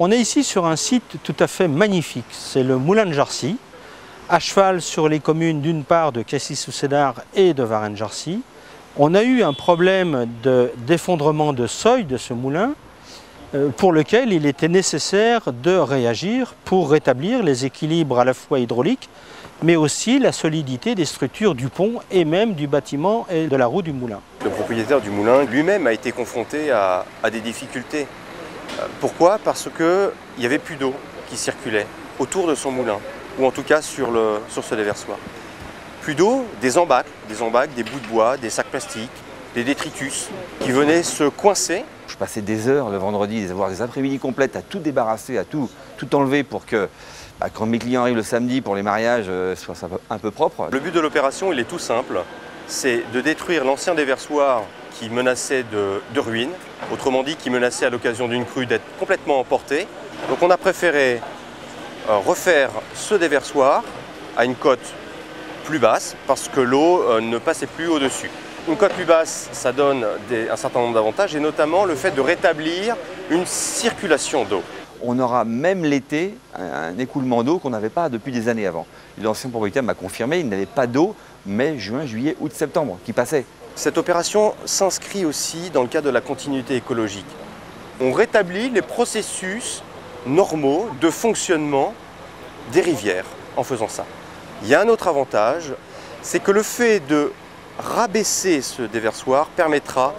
On est ici sur un site tout à fait magnifique, c'est le Moulin de Jarcy, à cheval sur les communes d'une part de Cassis-sous-Sénart et de Varennes-Jarcy. On a eu un problème d'effondrement de seuil de ce moulin pour lequel il était nécessaire de réagir pour rétablir les équilibres à la fois hydrauliques mais aussi la solidité des structures du pont et même du bâtiment et de la roue du moulin. Le propriétaire du moulin lui-même a été confronté à des difficultés. Pourquoi? Parce qu'il n'y avait plus d'eau qui circulait autour de son moulin, ou en tout cas sur ce déversoir. Plus d'eau, des embâcles, des bouts de bois, des sacs plastiques, des détritus qui venaient se coincer. Je passais des heures le vendredi, voire des après-midi complètes à tout débarrasser, à tout enlever pour que quand mes clients arrivent le samedi pour les mariages, soit un peu propre. Le but de l'opération, il est tout simple, c'est de détruire l'ancien déversoir qui menaçait de ruine, autrement dit qui menaçait à l'occasion d'une crue d'être complètement emporté. Donc on a préféré refaire ce déversoir à une cote plus basse parce que l'eau ne passait plus au-dessus. Une cote plus basse, ça donne un certain nombre d'avantages et notamment le fait de rétablir une circulation d'eau. On aura même l'été un écoulement d'eau qu'on n'avait pas depuis des années avant. L'ancien propriétaire m'a confirmé qu'il n'avait pas d'eau mai, juin, juillet, août, septembre qui passait. Cette opération s'inscrit aussi dans le cadre de la continuité écologique. On rétablit les processus normaux de fonctionnement des rivières en faisant ça. Il y a un autre avantage, c'est que le fait de rabaisser ce déversoir permettra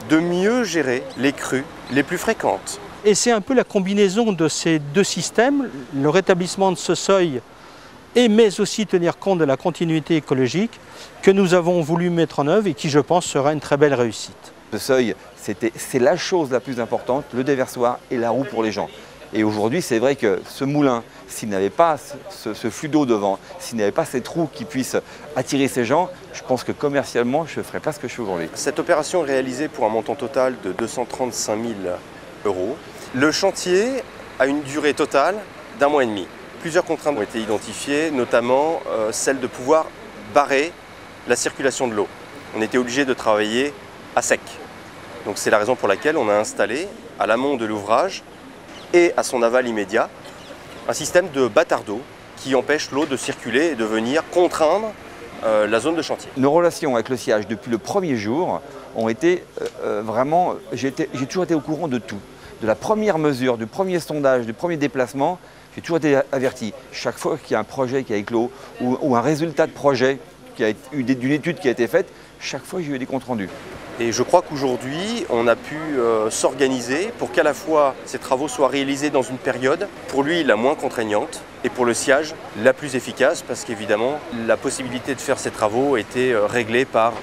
de mieux gérer les crues les plus fréquentes. Et c'est un peu la combinaison de ces deux systèmes, le rétablissement de ce seuil mais aussi tenir compte de la continuité écologique que nous avons voulu mettre en œuvre et qui, je pense, sera une très belle réussite. Ce seuil, c'est la chose la plus importante, le déversoir et la roue pour les gens. Et aujourd'hui, c'est vrai que ce moulin, s'il n'avait pas ce flux d'eau devant, s'il n'avait pas cette roue qui puisse attirer ces gens, je pense que commercialement, je ne ferais pas ce que je fais aujourd'hui. Cette opération est réalisée pour un montant total de 235 000 €. Le chantier a une durée totale d'1 mois et demi. Plusieurs contraintes ont été identifiées, notamment celle de pouvoir barrer la circulation de l'eau. On était obligé de travailler à sec. Donc c'est la raison pour laquelle on a installé à l'amont de l'ouvrage et à son aval immédiat un système de bâtard d'eau qui empêche l'eau de circuler et de venir contraindre la zone de chantier. Nos relations avec le SIAG depuis le premier jour ont été vraiment... J'ai toujours été au courant de tout. De la première mesure, du premier sondage, du premier déplacement, j'ai toujours été averti. Chaque fois qu'il y a un projet qui a éclos ou un résultat de projet d'une étude qui a été faite, chaque fois j'ai eu des comptes rendus. Et je crois qu'aujourd'hui, on a pu s'organiser pour qu'à la fois ces travaux soient réalisés dans une période, pour lui, la moins contraignante, et pour le SIAG, la plus efficace, parce qu'évidemment, la possibilité de faire ces travaux était réglée par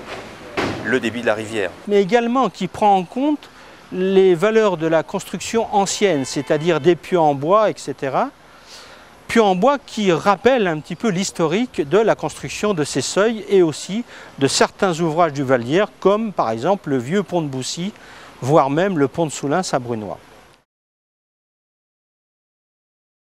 le débit de la rivière. Mais également qui prend en compte les valeurs de la construction ancienne, c'est-à-dire des pieux en bois, etc. Pieux en bois qui rappellent un petit peu l'historique de la construction de ces seuils et aussi de certains ouvrages du Val d'Hyères, comme par exemple le vieux pont de Boussy, voire même le pont de Soulins à Brunois.